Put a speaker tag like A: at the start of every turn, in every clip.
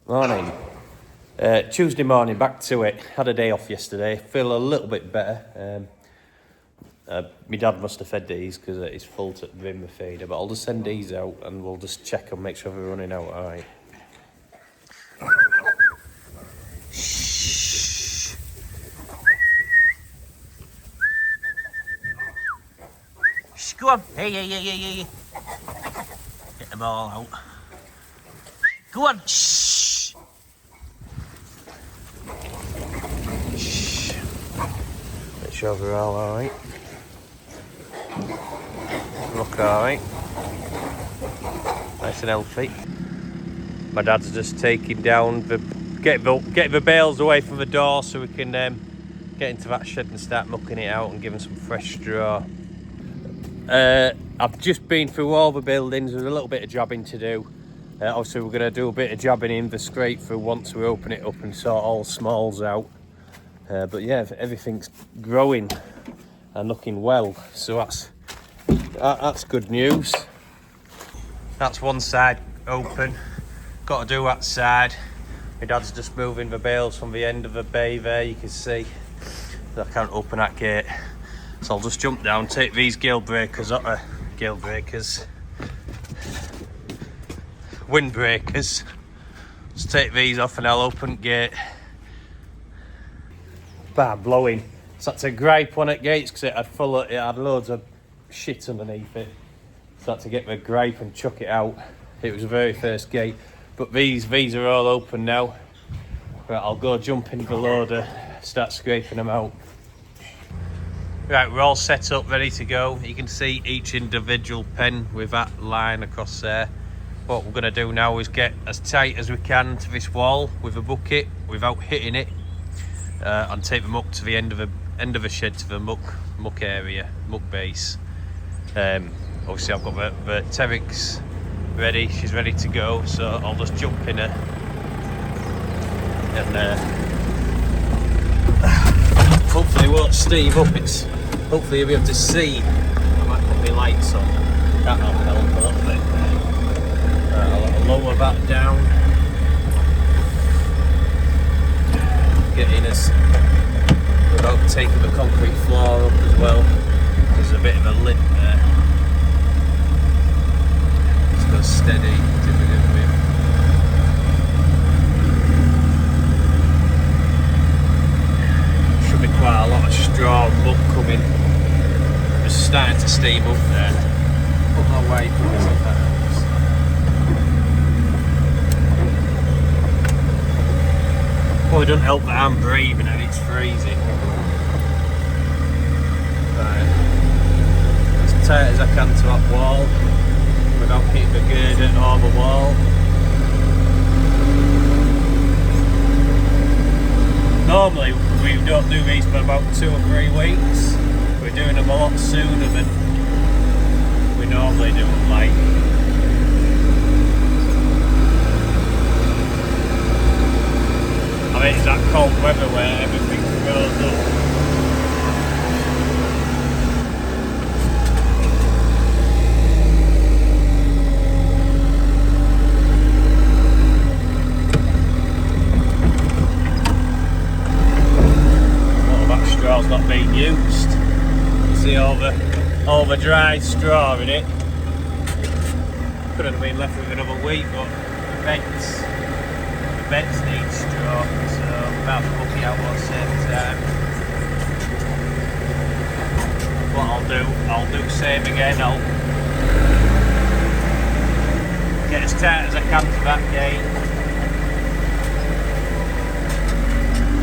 A: Morning. Tuesday morning, back to it. Had a day off yesterday. Feel a little bit better. My dad must have fed these because it's full to the brim with feeder, but I'll just send these out and we'll just check and make sure we're running out. All right. Shh. Shh, go on. Hey. Get them all out. Go on. Shh. Shh. Make sure we're all right. Look alright. Nice and healthy. My dad's just taking down getting the bales away from the door so we can get into that shed and start mucking it out and giving some fresh straw. I've just been through all the buildings. There's a little bit of jobbing to do. Obviously we're going to do a bit of jobbing in the scrape through once we open it up and sort all smalls out. But yeah, everything's growing and looking well, so that's good news. That's one side open. Got to do that side. My dad's just moving the bales from the end of the bay there, you can see. I can't open that gate. So I'll just jump down, take these windbreakers. Just take these off and I'll open the gate. Bad blowing. So that's a gripe one at gates because it had loads of shit underneath it. So I had to get the gripe and chuck it out. It was the very first gate. But these are all open now. Right, I'll go jump into the loader, start scraping them out. Right, we're all set up, ready to go. You can see each individual pen with that line across there. What we're going to do now is get as tight as we can to this wall with a bucket without hitting it, and take the muck to the end of the shed, to the muck area, muck base. Obviously I've got the Terex ready, she's ready to go, so I'll just jump in her and hopefully it won't steam up. Hopefully you'll be able to see. I might put my lights on, that'll help a little bit. I'll lower that down, getting us without taking the concrete floor up as well. There's a bit of a lip there. Just go steady to begin with. Should be quite a lot of straw and muck coming. Just starting to steam up there. Put my weight because of that. Well, it doesn't help that I'm breathing and it's freezing. Right. As tight as I can to that wall without hitting the girder or the wall. Normally we don't do these for about 2 or 3 weeks. We're doing them a lot sooner than we normally do them, like. I mean, it's that cold weather where everything goes up. Well, that straw's not being used. You see all the dry straw in it. Could have been left with another week, but the beds need straw, so about to book it out at the same time. What I'll do same again. I'll get as tight as I can to that gate.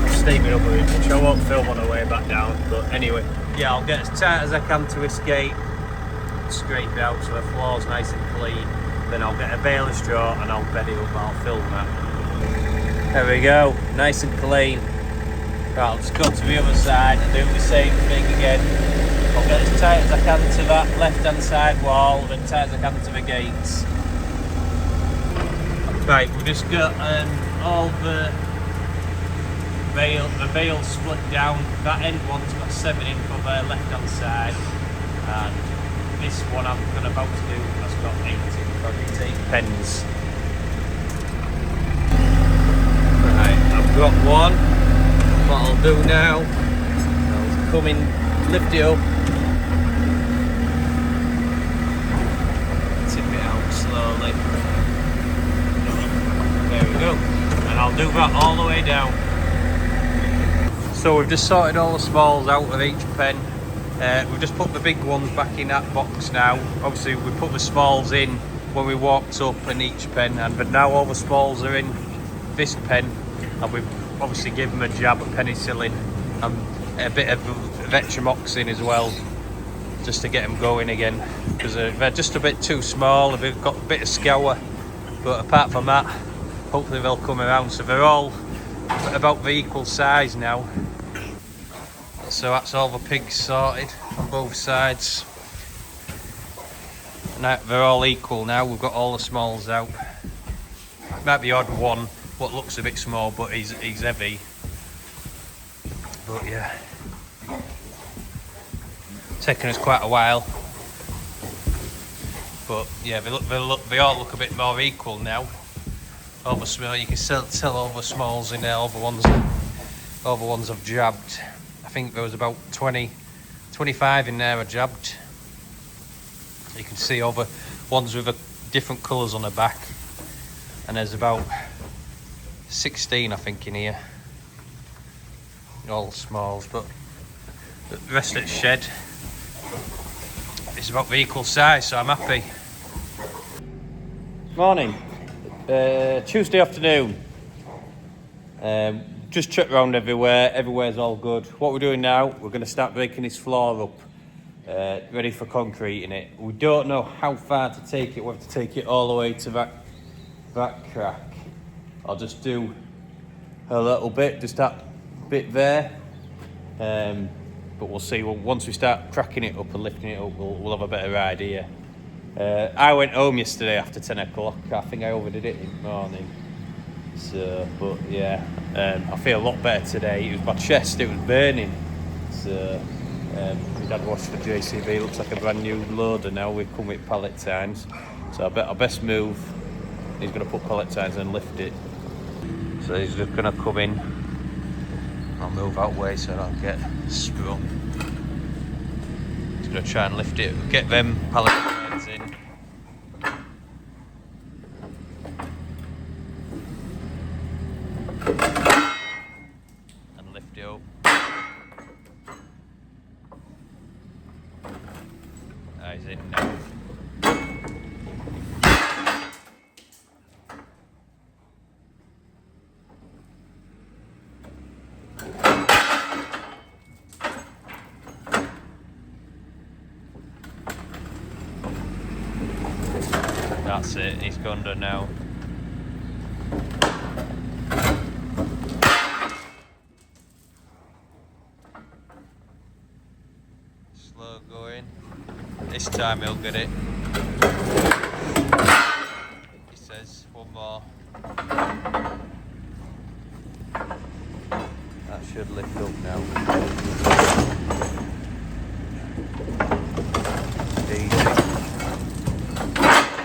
A: I'm steaming up a bit, which I won't film on the way back down, but anyway, yeah, I'll get as tight as I can to this gate, scrape it out so the floor's nice and clean. Then I'll get a bale of straw and I'll bed it up, I'll film that. There we go, nice and clean. Right, I'll just go to the other side and do the same thing again. I'll get as tight as I can to that left hand side wall, then tight as I can to the gates. Right, we've just got all the bale split down. That end one's got 7 in for the left hand side, and this one I'm about to do has got 8 in, probably 8 pens. got one. What I'll do now, I'll come in, lift it up, tip it out slowly. There we go. And I'll do that all the way down. So we've just sorted all the smalls out of each pen. We've just put the big ones back in that box now. Obviously we put the smalls in when we walked up in each pen, but now all the smalls are in this pen, and we've obviously given them a jab of penicillin and a bit of vetramoxin as well, just to get them going again, because they're just a bit too small. They've got a bit of scour, but apart from that, hopefully they'll come around. So they're all about the equal size now. So that's all the pigs sorted on both sides. Now they're all equal now. We've got all the smalls out. Might be odd one what looks a bit small, but he's heavy. But yeah, taken us quite a while. But yeah, they all look a bit more equal now. All the small, you can still tell all the smalls in there. All the ones I've jabbed. I think there was about 25 in there I jabbed. You can see all the ones with different colours on the back, and there's about 16 I think in here, all smalls, but the rest of the shed is about the equal size, so I'm happy. Morning, Tuesday afternoon. Just tripped around everywhere. Everywhere's all good. What we're doing now, we're going to start breaking this floor up, ready for concreting it. We don't know how far to take it. We have to take it all the way to that crack. I'll just do a little bit, just that bit there. But we'll see. Once we start cracking it up and lifting it up, we'll have a better idea. I went home yesterday after 10 o'clock. I think I overdid it in the morning. So, but yeah, I feel a lot better today. It was my chest, it was burning. So, my dad washed the JCB, looks like a brand new loader now. We've come with pallet tines. So I bet our best move, he's going to put pallet tines and lift it. So he's just going to come in. I'll move that way so I don't get sprung. He's going to try and lift it, get them pallet tines in. And lift it up. He's in now. That's it, he's gone done now. Slow going. This time he'll get it. He says, one more. That should lift up now. Easy.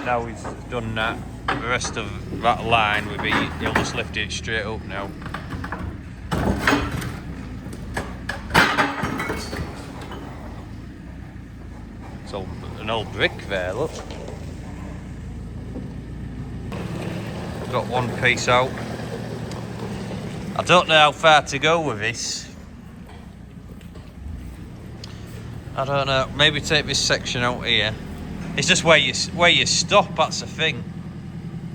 A: Now he's done that, the rest of that line will be, he'll just lift it straight up now. It's an old brick there, look. Got one piece out. I don't know how far to go with this. I don't know, maybe take this section out here. It's just where you stop, that's the thing.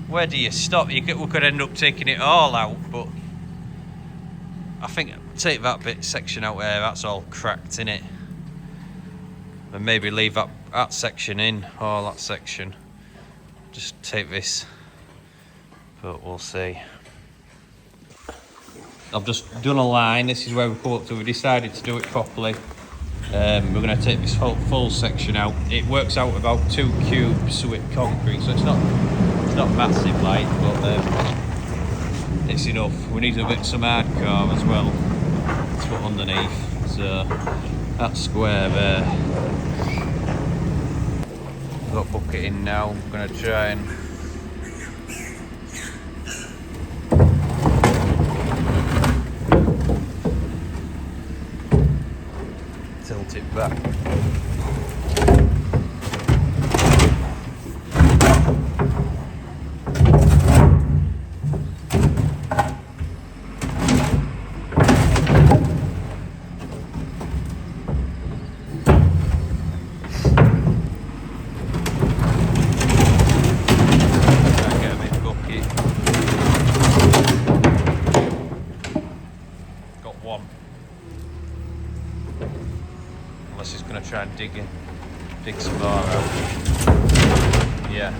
A: Where do you stop? We could end up taking it all out, but I think take that section out there, that's all cracked, innit? And maybe leave that section in, or that section. Just take this, but we'll see. I've just done a line, this is where we come up to, we decided to do it properly. We're going to take this whole full section out. It works out about 2 cubes with concrete, so it's not massive, like, but it's enough. We need some hardcore as well to put underneath. So that square there. Got bucket in now. I'm going to try and back. Unless he's going to try and dig some more out. Yeah.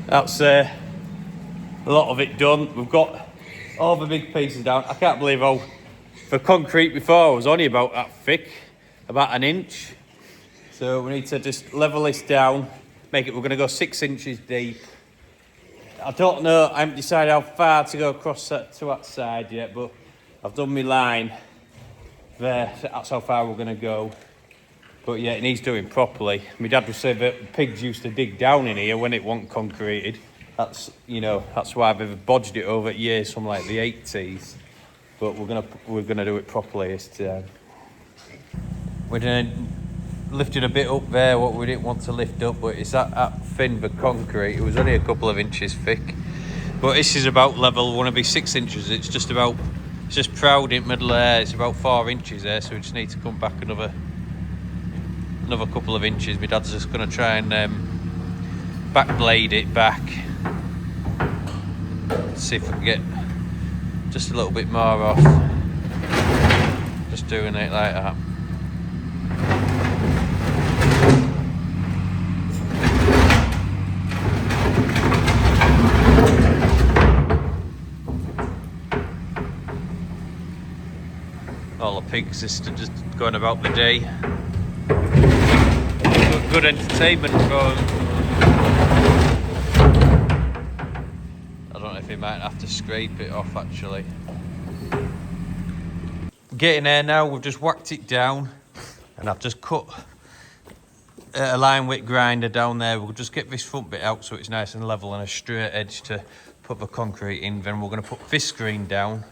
A: That's a lot of it done. We've got all the big pieces down. I can't believe how, for concrete before, it was only about that thick, about an inch. So we need to just level this down, we're going to go 6 inches deep. I don't know, I haven't decided how far to go across to that side yet, but I've done my line there, so that's how far we're going to go. But yeah, it needs doing properly. My dad would say that pigs used to dig down in here when it wasn't concreted. That's, you know, that's why I've ever bodged it over years from like the 80s. But we're gonna do it properly this time. We're gonna lift it a bit up there, what we didn't want to lift up, but it's that thin but concrete. It was only a couple of inches thick. But this is about level, want to be 6 inches. It's just proud in middle there. It's about 4 inches there, so we just need to come back another couple of inches. My dad's just going to try and back blade it back. See if we can get just a little bit more off. Just doing it like that. All the pigs is just going about the day. Good entertainment for them. I don't know if he might have to scrape it off actually. Getting there now, we've just whacked it down and I've just cut a line width grinder down there. We'll just get this front bit out so it's nice and level and a straight edge to put the concrete in. Then we're going to put this screen down.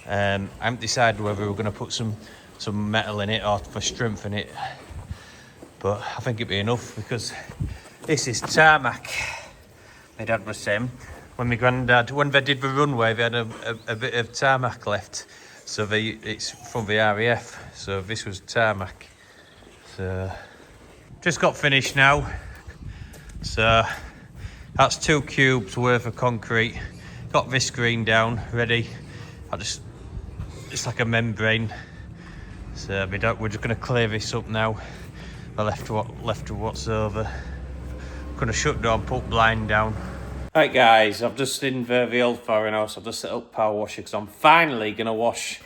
A: I haven't decided whether we're going to put some metal in it or for strength in it. But I think it'd be enough because this is tarmac. My dad was saying when my granddad, when they did the runway, they had a bit of tarmac left. So it's from the RAF. So this was tarmac. So just got finished now. So that's 2 cubes worth of concrete. Got this screen down ready. It's like a membrane. So we're just going to clear this up now. I left of what's over. Gonna shut down, put blind down. Right guys, I've just in the old firing house. I've just set up power washer because I'm finally gonna wash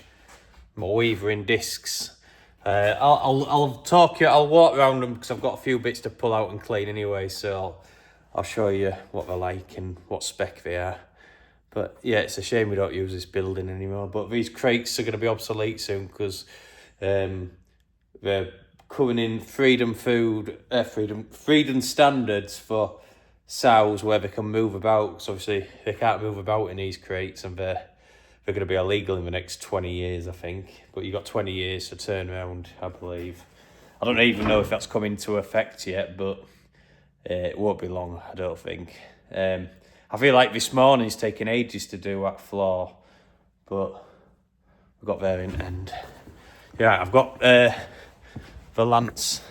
A: my weavering discs. I'll walk around them because I've got a few bits to pull out and clean anyway. So I'll show you what they're like and what spec they are. But yeah, it's a shame we don't use this building anymore. But these crates are gonna be obsolete soon because they're coming in freedom standards for sows where they can move about. So obviously they can't move about in these crates, and they're going to be illegal in the next 20 years, I think. But you got 20 years to turn around, I believe. I don't even know if that's come into effect yet, but it won't be long, I don't think. I feel like this morning's taken ages to do that floor, but we got there in the end. Yeah, I've got the lance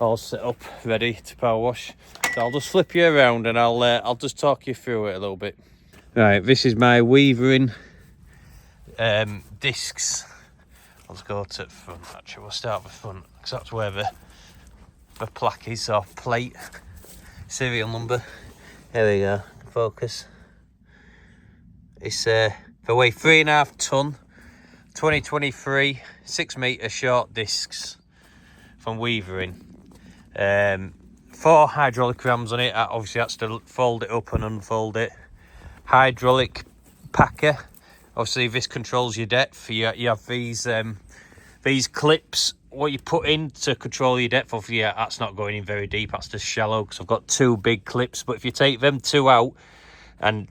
A: all set up ready to power wash, so I'll just flip you around and I'll just talk you through it a little bit. Right, this is my weavering discs. Let's go to the front. Actually, we'll start with the front because that's where the plaque is, or plate, serial number. There we go. Focus. It's they weigh 3.5 ton, 2023, 6 metre short discs from weavering. 4 hydraulic rams on it. Obviously that's to fold it up and unfold it. Hydraulic packer. Obviously this controls your depth. You have these clips what you put in to control your depth. Obviously that's not going in very deep, that's just shallow because I've got 2 big clips. But if you take them 2 out, and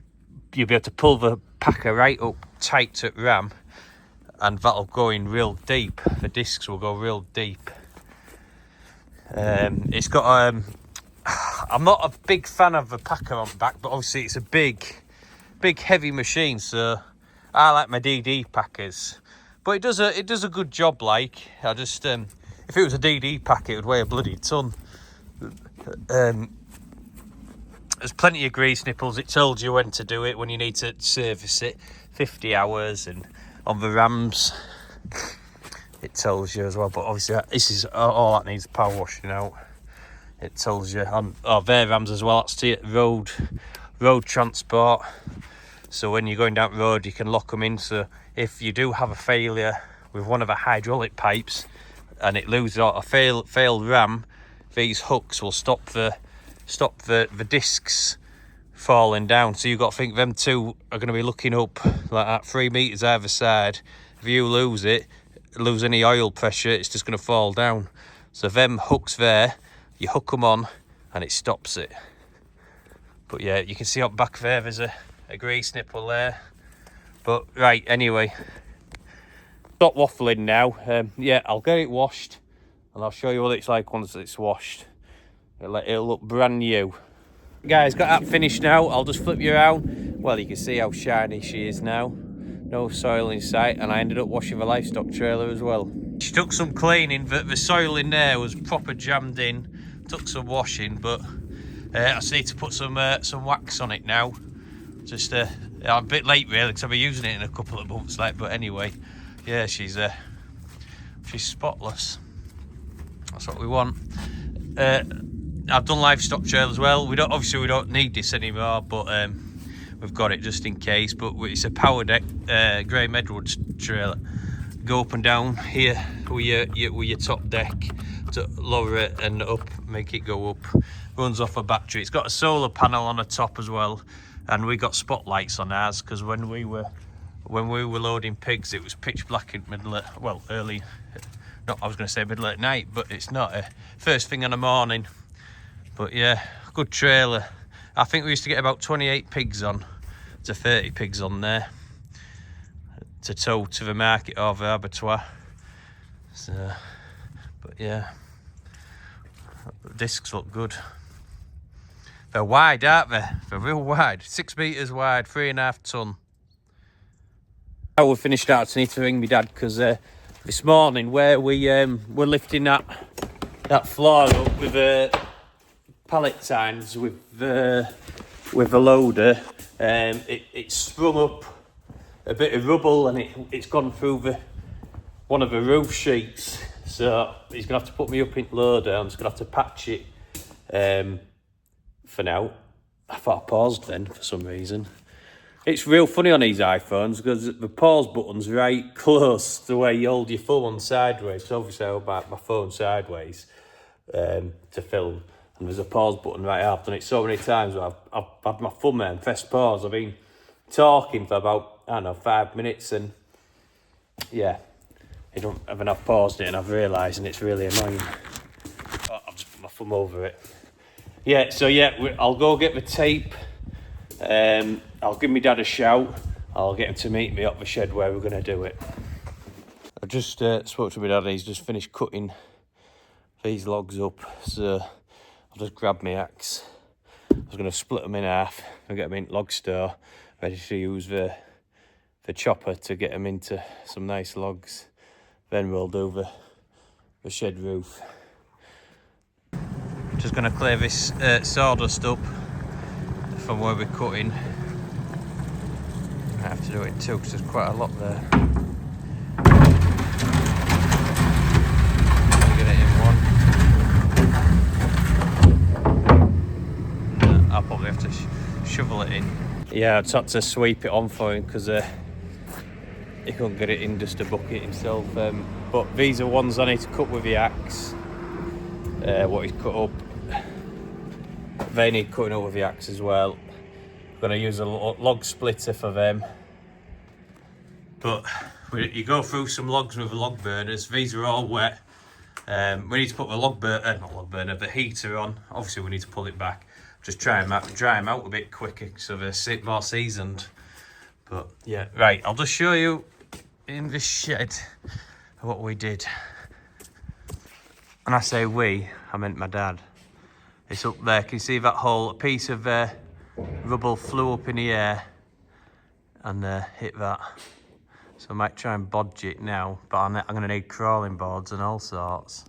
A: you'll be able to pull the packer right up tight to ram, and that'll go in real deep. The discs will go real deep. It's got I'm not a big fan of the packer on the back, but obviously it's a big heavy machine, so I like my DD packers. But it does a good job. Like, I just if it was a DD packer, it would weigh a bloody ton. There's plenty of grease nipples. It tells you when to do it, when you need to service it. 50 hours, and on the rams it tells you as well. But obviously this is all that needs power washing out. It tells you on their rams as well. That's to road transport. So when you're going down the road, you can lock them in. So if you do have a failure with one of the hydraulic pipes and it loses a failed ram, these hooks will stop the discs falling down. So you've got to think them two are going to be looking up like that, 3 meters either side. If you lose any oil pressure, it's just going to fall down. So them hooks there, you hook them on and it stops it. But yeah, you can see up back there's a grease nipple there. But right, anyway, stop waffling now. Yeah, I'll get it washed and I'll show you what it's like once it's washed. It'll look brand new. Guys, got that finished now. I'll just flip you around. Well, you can see how shiny she is now. No soil in sight, and I ended up washing the livestock trailer as well. She took some cleaning, but the soil in there was proper jammed in. Took some washing, but I just need to put some wax on it now. Just I'm a bit late really, because I'll be using it in a couple of months. But anyway, yeah, she's spotless. That's what we want. I've done livestock trailer as well. We don't need this anymore, but we've got it just in case. But it's a power deck Graham Edwards trailer. Go up and down here with your top deck to lower it and up, make it go up. Runs off a battery. It's got a solar panel on the top as well, and we got spotlights on ours because when we were loading pigs, it was pitch black in early. No, I was going to say middle at night, but it's not. First thing in the morning. But yeah, good trailer. I think we used to get about 28 pigs on to 30 pigs on there to tow to the market or the abattoir. So, but yeah, the discs look good. They're wide, aren't they? They're real wide. 6 meters wide, 3.5 ton. Now we've finished out, I need to ring my dad because this morning where we're lifting that floor up with pallet tines with the loader, it sprung up a bit of rubble and it's gone through one of the roof sheets. So he's gonna have to put me up in loader. I'm just gonna have to patch it for now. I thought I paused then for some reason. It's real funny on these iPhones because the pause button's right close to where you hold your phone sideways. So obviously I hold my phone sideways to film, and there's a pause button right there. I've done it so many times where I've had my thumb there and pressed pause. I've been talking for about, 5 minutes, and yeah, I've paused it and I've realised, and it's really annoying. I've just put my thumb over it. Yeah, so yeah, I'll go get the tape. I'll give my dad a shout. I'll get him to meet me up the shed where we're going to do it. I just spoke to my dad. He's just finished cutting these logs up, so I'll just grab my axe. I was going to split them in half and get them in log store, ready to use the chopper to get them into some nice logs. Then we'll do the shed roof. Just going to clear this sawdust up from where we're cutting. I have to do it too because there's quite a lot there. Get it in one. I'll probably have to shovel it in. Yeah, I'd had to sweep it on for him because he couldn't get it in just a bucket himself. But these are ones I need to cut with the axe. What he's cut up. They need cutting up with the axe as well. I'm going to use a log splitter for them. But you go through some logs with the log burners. These are all wet. We need to put the heater on. Obviously we need to pull it back. Just dry them out a bit quicker so they're more seasoned. But yeah, right, I'll just show you in the shed what we did. And I say we, I meant my dad. It's up there. Can you see that hole? A piece of rubble flew up in the air and hit that. So I might try and bodge it now, but I'm going to need crawling boards and all sorts.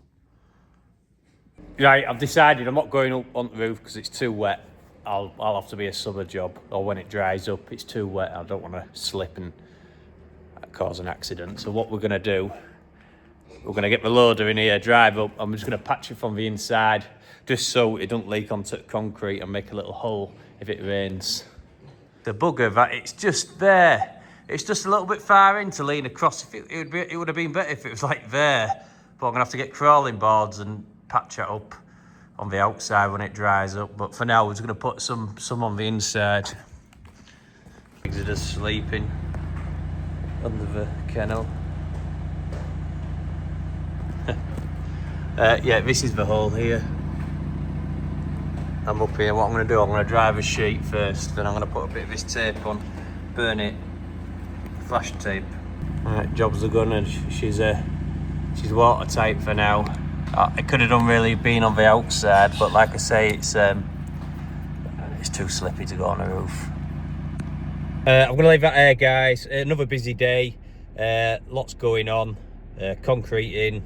A: Right, I've decided I'm not going up on the roof because it's too wet. I'll have to be a summer job, or when it dries up, it's too wet. I don't want to slip and cause an accident. So what we're going to do, we're going to get the loader in here, drive up. I'm just going to patch it from the inside, just so it don't leak onto the concrete and make a little hole if it rains. The bugger that it's just there. It's just a little bit far in to lean across. It would have been better if it was like there. But I'm going to have to get crawling boards and patch it up on the outside when it dries up. But for now, we're just going to put some on the inside. Pigs are just sleeping under the kennel. Yeah, this is the hole here. I'm up here. What I'm going to do, I'm going to drive a sheet first, then I'm going to put a bit of this tape on, burn it, flash tape. Alright, job's are done, and she's watertight for now. It could have done really being on the outside, but like I say, it's too slippy to go on the roof. I'm going to leave that there, guys. Another busy day. Lots going on. Concreting,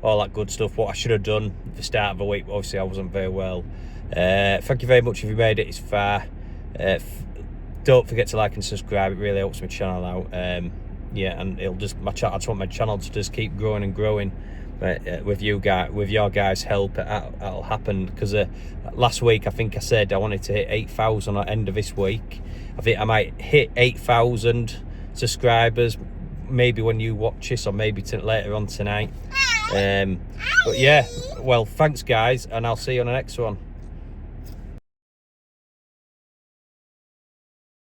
A: all that good stuff. What I should have done at the start of the week, obviously I wasn't very well. Thank you very much if you made it this far. Don't forget to like and subscribe. It really helps my channel out. Yeah, and it'll just I just want my channel to just keep growing and growing. With your guys' help, that'll happen. Because last week I think I said I wanted to hit 8,000 at the end of this week. I think I might hit 8,000 subscribers, maybe when you watch this, or maybe later on tonight. But yeah, well, thanks guys, and I'll see you on the next one.